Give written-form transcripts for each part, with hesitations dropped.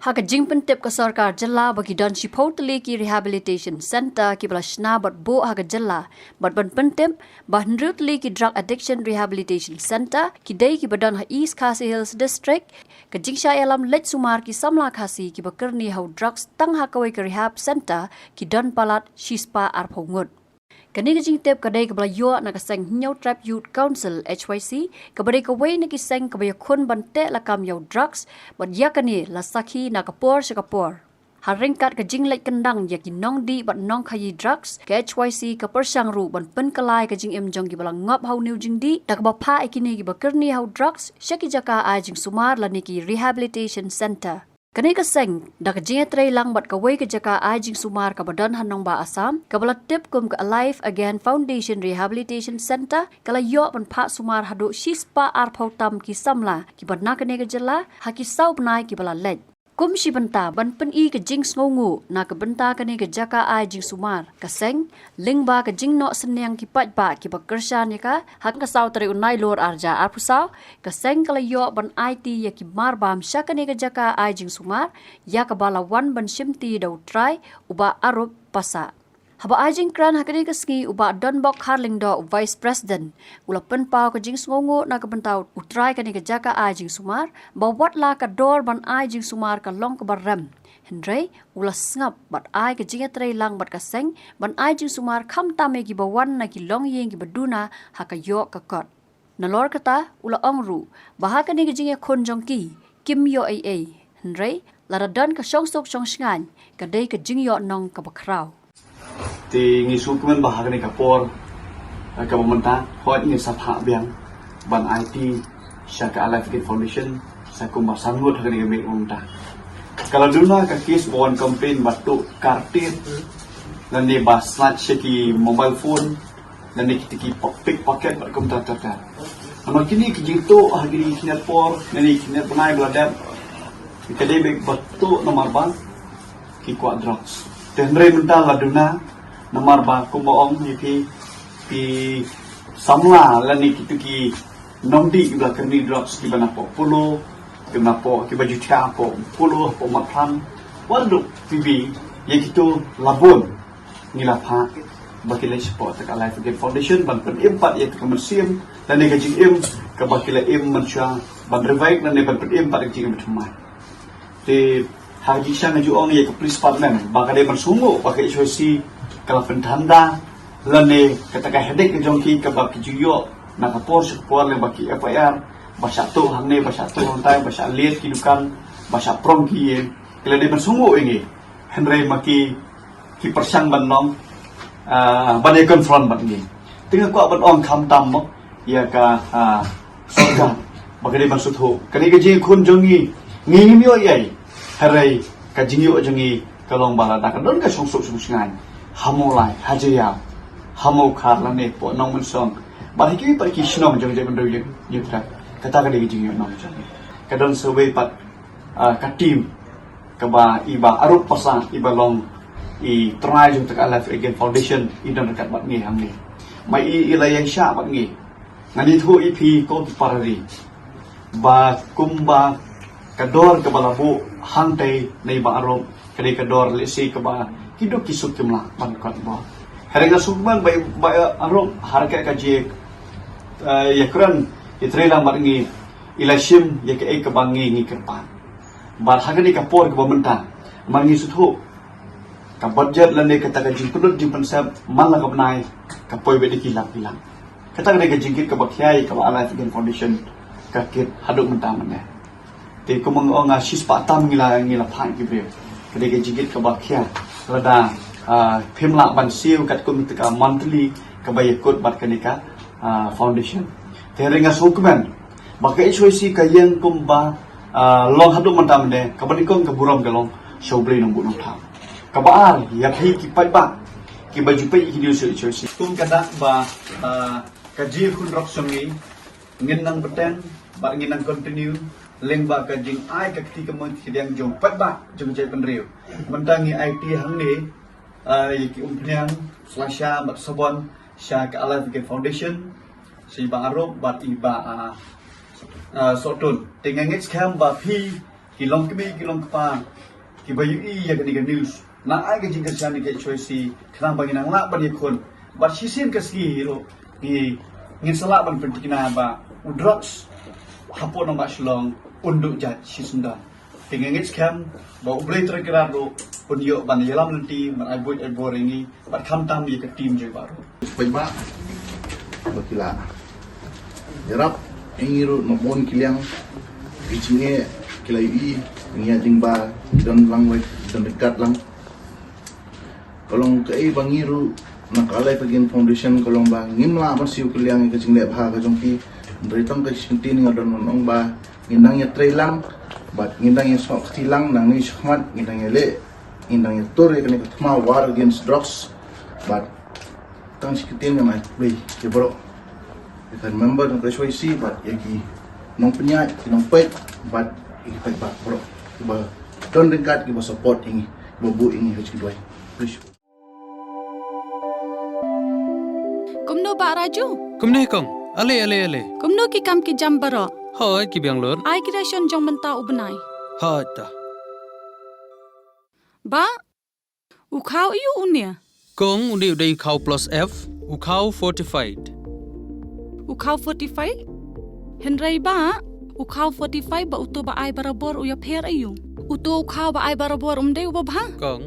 Haka jingpen tip ke sarkar jela bagi dan shipot ki rehabilitation center ki balashna bat bo haka jela bat ban pentip bah nrut ki drug addiction rehabilitation center ki dai ki badan ha East Khasi Hills district ke jingsha Ïalam lech Sumar ki Samla Khasi ki bakerni hau drugs tang ha Kawei ke rehab center ki dan palat shispa arpo Ngut. Kani kajing tip kadai kabla yo na kaseng New Trap Youth Council HYC kabari Kawei na kiseng kabaya kun bante lakam yaw drugs bat yakani la sakhi na kapor sa kapor. Haringkat kajing lek kendang yaki nong di bat nong khayi drugs ke HYC ka persang ru ban pen kalai kajing em jong ki bala ngap hau new jing di dak ba pha ikini ki bakerni hau drugs syaki jaka ajing Sumar la niki rehabilitation center. Kani kaseng dak jing tray lang bat Kawei ke jaka ajing Sumar ka badan hanong ba Assam kabala tip kum ka Alive Again Foundation Rehabilitation Center kala yo ban pha Sumar hadu shispa arpau tam ki Samla ki badna kani ke jela haki sau pnai ki bala lej kum shi banta ban pen i ke jing sngongu na ke banta kani ke jaka ajing Sumar kaseng ling ba ke jing no senyang ki pat ba ki bakershan ya ka hak ka sau tari unai lor arja arpusau kaseng kala yo ban IT ya ki marbam syakani ke jaka ajing Sumar ya ka bala wan ban shimti dau try uba arup pasa haba ajing kran hakani kasngi uba don bok harling do vice president ula pen pau ka jing sngongu na ka bantau utrai kani ke jaka ajing Sumar ba wat la ka dor ban ajing Sumar ka long ka baram Hendrai ula ngap bat ai ke jinga tray lang bat kaseng ban ajing Sumar kham tame ki bawan na ki long yeng ki baduna haka yo ka kot nalor kata ula ongru baha kani ke jinga khon jong ki kim yo ai Hendrai la dan ka shong sok shong shngan ka dei ka jing yo nong ka bakrau thì nghi số của mình bảo cái này cả por cả một mình ta hỏi những sắp hạ biang ban IT Shah ke Alive Again Foundation saya cùng bảo sang Ngut cái này cái mình ta kalau dulu nak case one campaign batu kartir dan ni bas snatch seki mobile phone dan ni kita pickpocket bat komputer ta nama kini kijito hari kini por ni kini punai beladap kita debek batu nomor bang ki kuat drugs tenre mental laduna nomor ba kumbaong pi Samla la ni kitu ki nomdi ki belakang ni drugs ki bana po pulo ki bana po ki baju tia po pulo po mathan wadu pibi ye kitu labun ni la pha bakile support ka Alive Again Foundation ban pen empat ye ka mersiam dan ni gajing em ka bakile em mansha ban revive dan ni ban pen empat gajing bertemai te haji sang ju ong ye ka police department bakade ban sungu bakai HYC kalau pentanda lane ketika headache jongki ke baki juyo na kapor sekapor le baki FIR basa tu hangne basa tu hontai basa liet kidukan basa prom ki kala de bersungu ini henry maki ki persang banong badai confront bat ni tengah ko ban ong kham tam mo ya ka sorga baki de bersuthu kali ke ji khun jongi ngi myo yai harai ka jingyo jongi kalong bala da ka don ka songsok sungsngan hamolai hajaya hamau kharlane po nong mensong bahiki parki shnong jong jeng ndo yutra kata ka degi jing nong jong kadon survey pat ka team ka ba iba arup pasang iba long I try jong tak Alive Again Foundation I don dekat bat ngi hamni mai I ilayan Shah bat ngi ngani thu IP ko parari ba kumba kador ka balabu hantai nei ba arup kadai kador lesi ka ba hidup kisut kimlah ban kot bo harga sukman bai arom harga kaji ya kran itrelang bar ngi ilashim ya ke ek bangi ngi kerpan bar harga ni kapor ke pemerintah mangi suthu ka budget lane kata kaji kudut di pensab mala ka benai ka poi be dikilang bilang kata ka jingkit ka bakyai ka Alive Again Foundation ka kit haduk mentah mane te kumang onga sispa tam ngila phai ki bre kada ka jingkit ka bakyai lada phimla ban siu kat kum tika monthly kabayakut bat kanika foundation teringa sokmen bakai HYC kayang kumba long hadu mantam ne kabanikong kaburam galong shoble nong bunong tham kabaar ya phi ki pai ba ki baju pai ki diu HYC tum kada ba kaji kun rok songi ngin nang beten ba ngin nang continue leng ba ka jing ai ka ti ka mon ki diang jong pat ba jong jai penriu mentangi IT hang ni yaki umpnian slasha bat sabon Shah ke Alive Again Foundation si ba arup bat iba sotun tingangit skam ba phi kilong kapa kibayu ya ke news na ai ke jing kan ke choice khang bagi nang la ban yakun but sisin ke ski ro ni ngin sala ban pentikina ba drugs hapon no Shillong unduk jat sisunda pengengit scam ba ublay terkira ro punyo ban Ïalam nanti man ai boring bat kham tam ye ke team je baru Paiba bakila jarap ingiro nomon kiliang kichinge kilai ngia jingba don lang don dekat lang kolong kai bangiru nakalai pagin foundation kolong ba ngimla masiu kiliang ke jingle bha ka jongki beritong ke sintin ngadon nong ba ngindang ya trailang bat ngindang ya sok tilang nang ni shmat ngindang ya le ngindang ya tore kene ma war against drugs but tang sikitin nga mai bay ya bro you can remember ng persuasi but yaki nong penyat nong pet but ikai ba bro ba don dekat kiba support ini bobu ini hoj kidwai please kumno ba raju kumne kong ale kumno ki kam ki jam baro hoi ki biang lor ai creation jong menta ubnai ha ta ba u khau yu unia kong uni udai khau plus f u khau fortified u khau 45 henrai ba u khau 45 ba uto ba ai barabor u ya pher ayu uto khau ba ai barabor umdei u ba kong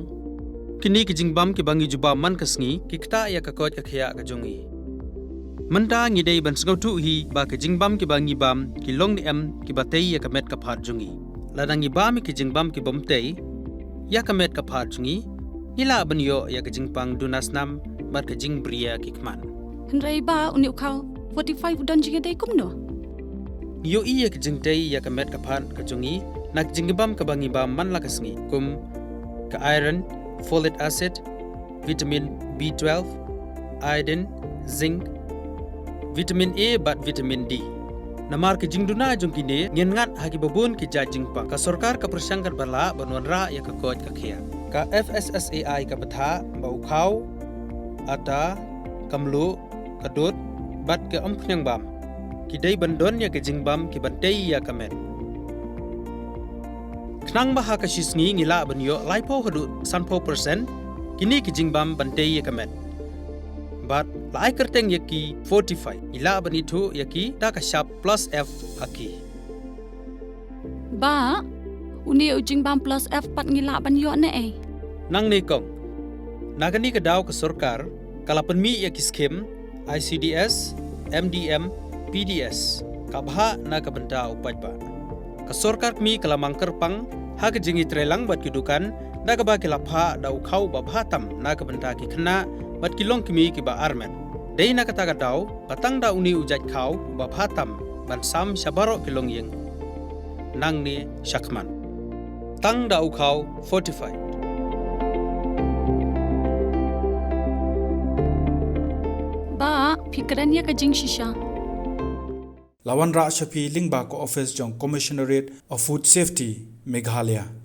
kini ki jingbam ki bangi juba man kasngi ki kta ya ka kot ka khya ka jongi manta ngi dei ban sngau tu hi ba ki jingbam ki bangi bam ki long ni em ki batei ya ka met ka phat jongi ladangi bam ki jingbam ki bomtei ya ka met ka phat jongi ila banyo ya ka jingpang dunasnam bar ka jing bria ki kman henrai ba uni u khau 45 don jige dei kumno yo iya ka jingtei ya ka met ka phat ka jongi nak jingbam ka bangi bam man la kasngi kum ka iron folic acid vitamin B12 iodine zinc vitamin A bat vitamin D namar ke jingduna jongkine ngengat hagi babun ki jajingpa ka sarkar ka persangkat bala banwanra ya ka koj ka khia ka FSSAI ka batha bau khau ata kamlu kadut bat ke ampnyang bam ki dei bandon ya ke jingbam ki bantei ya kamet knang baha ka shisngi ngila banyo laipo hadu sanpo percent kini ki jingbam bantei ya kamet but lai kerteng yaki 45 ila banitu yaki da ka sharp plus f haki ba uni ujing bam plus f pat ngila ban yo ne ai nang ni kong nagani ka daw ka sarkar kalapan mi yaki skim ICDS MDM PDS kabha na ka banta upaj ba ka sarkar mi kalamang kerpang ha ka jingi trelang bat kidukan da ka ba kilapha da ukhau ba bhatam na ka banta ki khna bat kilong kimi ki ba armen dei na kata ka daw patang da uni ujat khau ba bhatam ban sam shabaro kilong yeng nang ni shakman tang da ukhau 45 ba fikran ya ka jing shisha Lawan Ra Shafi Lingba ko office jong Commissionerate of Food Safety Meghalaya